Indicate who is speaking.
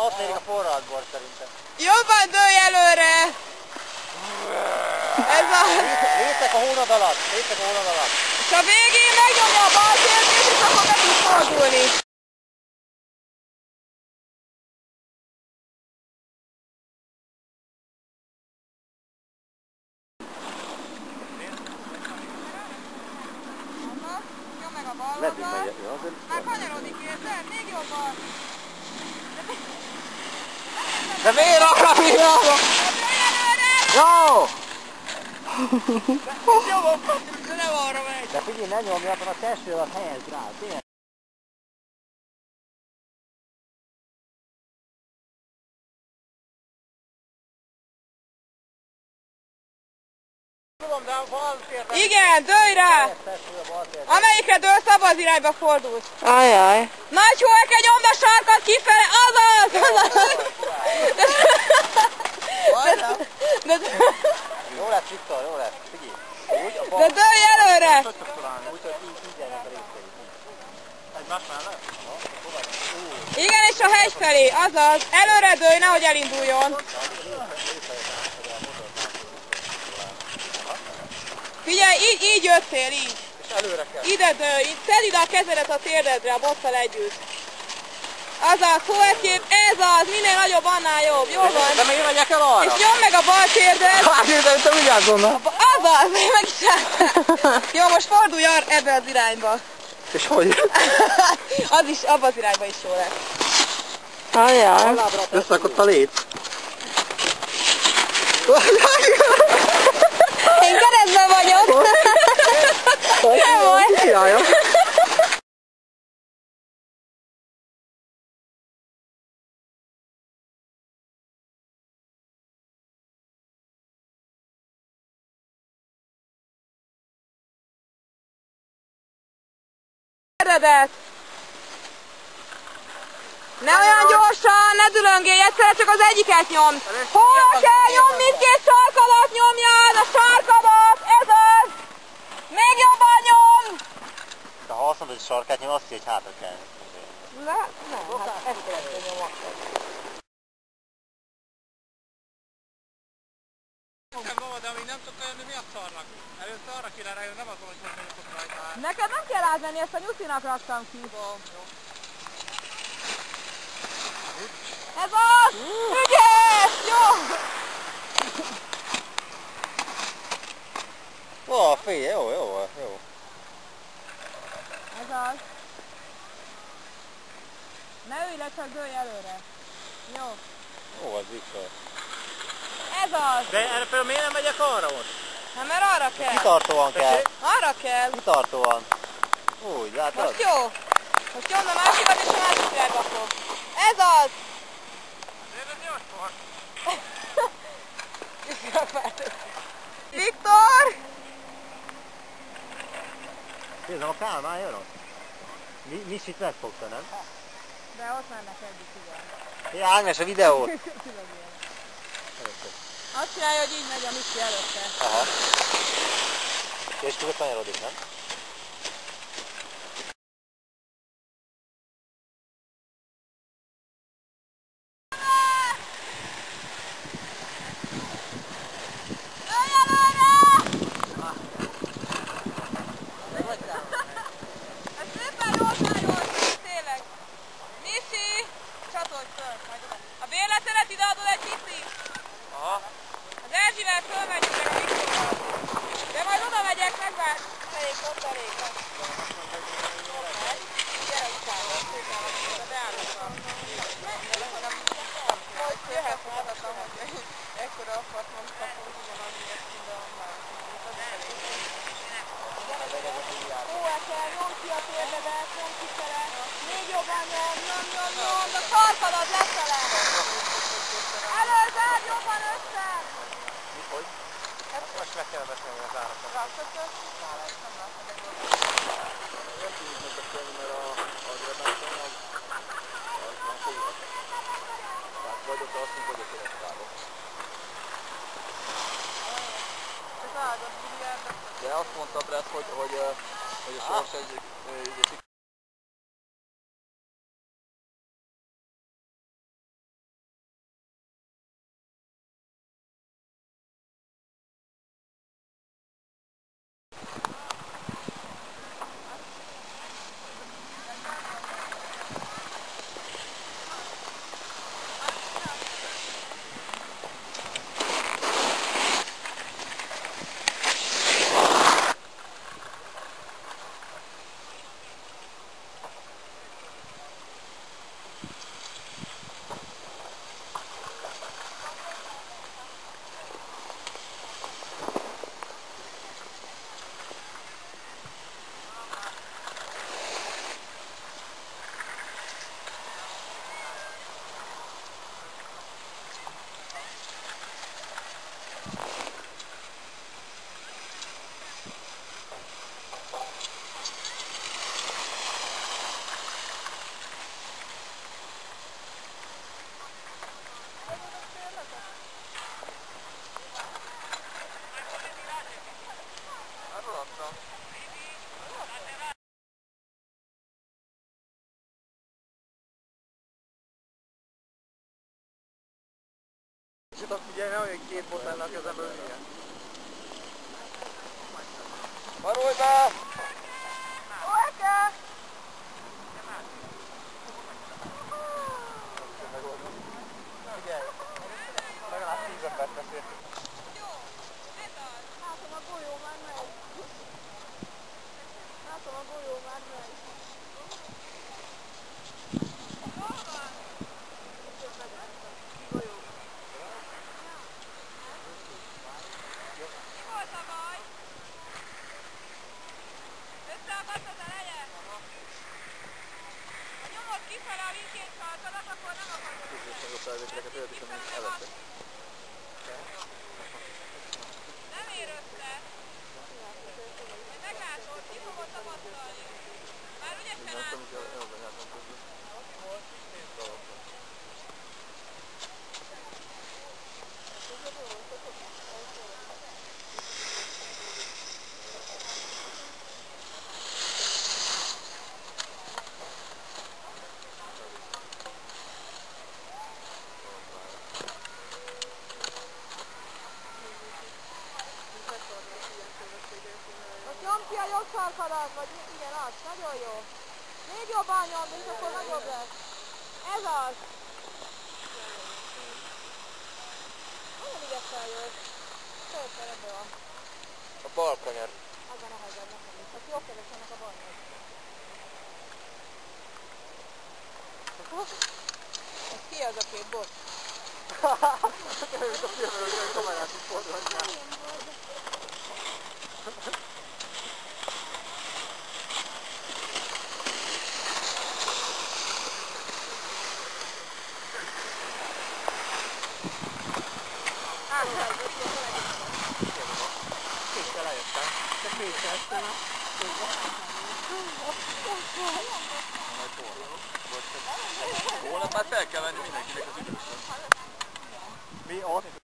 Speaker 1: Ott érik a forradbor szerintem.
Speaker 2: Jobban dőlj előre! Ez a...
Speaker 1: Létek a hónad alatt, létek a hónad alatt.
Speaker 2: És a végén megnyomja a bal térkét, és akkor meg tud fordulni. Nyom meg a bal oldalt. Már kanyarodik, érzed? Még jobban.
Speaker 1: De miért akar mindenhol? Jó!
Speaker 2: De nem arra megy.
Speaker 1: De figyelj, ne nyomj, akkor a testő alatt helyezd rá, tényleg. Tudom, de bal térdel.
Speaker 2: Igen, dőlj rá! Amelyikre dőlsz, abba az irányba fordulsz.
Speaker 3: Ajaj.
Speaker 2: Nagy hol kell nyomd a sarkat kifele, azaz!
Speaker 1: Jó lesz, Viktor, jó lesz. Figyelj.
Speaker 2: De dőlj előre!
Speaker 1: Úgy, hogy így jelen a részei. Egymás mellett?
Speaker 2: Igen, és a hegy felé, azaz. Előre dőlj, nehogy elinduljon. Figyelj, így jöttél, így.
Speaker 1: És előre kell.
Speaker 2: Ide dőlj, szedd ide a kezedet a térdedre, a bosszal együtt. Azaz, hóeszkép, ez az, minél nagyobb, annál jobb, jó van?
Speaker 1: De miért megyek el arra?
Speaker 2: És nyomd meg a bal térdet.
Speaker 1: Hát, de te vigyázz onnan.
Speaker 2: Azaz, meg is álltál. Jó, most fordulj ebbe az irányba.
Speaker 1: És hogy?
Speaker 2: Az is, abba az irányba is jó lesz.
Speaker 3: Ajaj.
Speaker 1: Összeakadt a lét.
Speaker 2: Én keresztben vagyok. Nem volt.
Speaker 1: Jajjaj.
Speaker 2: Ne olyan gyorsan, ne dülöngélj, egyszerre csak az egyiket nyomd. Hol kell nyomd, mindkét sarkadat nyomjad, a sarkadat, ez az. Még jobban nyomd.
Speaker 1: De ha azt mondod, hogy sarkát nyom, azt így hátra kell.
Speaker 2: Nem, hát ezt kell nyomni.
Speaker 1: De amíg nem tudta jönni, miatt szarnak? Először arra kéne rájön, nem azon, hogy mondjuk rajta.
Speaker 2: Neked nem kell átvenni, ezt a nyuszinak raktam ki. Ez az! Ügyes! Jó!
Speaker 1: Ó, figyelj, jó.
Speaker 2: Ez az. Ne ülj le, csak dőlj előre. Jó.
Speaker 1: Ó, az Viktor.
Speaker 2: Ez az.
Speaker 1: De erre például miért nem megyek arra most?
Speaker 2: Nem, mert arra kell.
Speaker 1: Kitartóan kell.
Speaker 2: Arra kell.
Speaker 1: Kitartóan. Úgy, látod?
Speaker 2: Most jó. Most nyomd a másikat, és a másik irányba fog. Ez az. Viktor!
Speaker 1: Nézzem, a Kálmán jön ott. Misit megfogta, nem?
Speaker 2: De ott mennek együtt, igen.
Speaker 1: Hé, Ágnes, a videót!
Speaker 2: Azt csinálja, hogy így megy a Miki előtte.
Speaker 1: Aha. És tudod, kanyarodik, nem?
Speaker 2: A bérletelet ideadod egy picit?
Speaker 1: Aha.
Speaker 2: Az Erzsivel fölmegyünk meg a Viktorral. De majd oda megyek, megvár. Elég, ott elég. Gyere utána, de beállottam. Hogy jöhet, mondhatom, hogy ekkora apartmant kapunk, ugyanannyiért tudom már. Ó, kell, nyomd ki a térdedet, nyomd kifele. Még jobban nyomd, a sarkadat lefele. Előzzel, jobban össze.
Speaker 1: Hogy? Most meg kell beszélni az árakat.
Speaker 2: Raktad össze, nem láttad egy oldalt.
Speaker 1: Nem tudjuk megbeszélni, mert az redaktor az van fogva. Tehát vagy ott alszunk, vagy ott érettálok.
Speaker 2: Ez áldott biliárdok.
Speaker 1: De azt mondta Brett, hogy a sors egy Tudod figyelni, hogy két botánnak az ember ilyen. Marulj be!
Speaker 2: Orka!
Speaker 1: Figyelj! Legalább 10 embert beszéltünk.
Speaker 2: Látom a golyó már megy. Látom a golyó már megy. Hol van? Golyó. Mi volt a baj? Összeakadt az eleje? Ha nyomod kifele a mindkét sarkadat, akkor nem akarod.
Speaker 1: Tudjuk a felvételeket, olyat is, amit előttek.
Speaker 2: Nem ér össze. Majd meglátod, ki fogod tapasztalni. Már ügyesen
Speaker 1: Nem
Speaker 2: át.
Speaker 1: tudom, hogy jobban jártam tudni.
Speaker 2: Most nyomd ki a jobb sarkadat, vagy igen, az. Nagyon jó. Még jobban nyomd, és akkor nagyobb lesz. Ez az. Nagyon ügyesen jössz. Szépen ebbe van.
Speaker 1: A bal kanyar.
Speaker 2: Azon a hagyad nekem is. Csak jó keresenek a balnyod. Ez ki az a két bot?
Speaker 1: Mint a filmről, hogy a kamerát is fordulhatják. Kétszer eljöttem. Csak kétszer aztán a... Holnap már fel kell venni mindenkinek az ügyőt. Mi ott?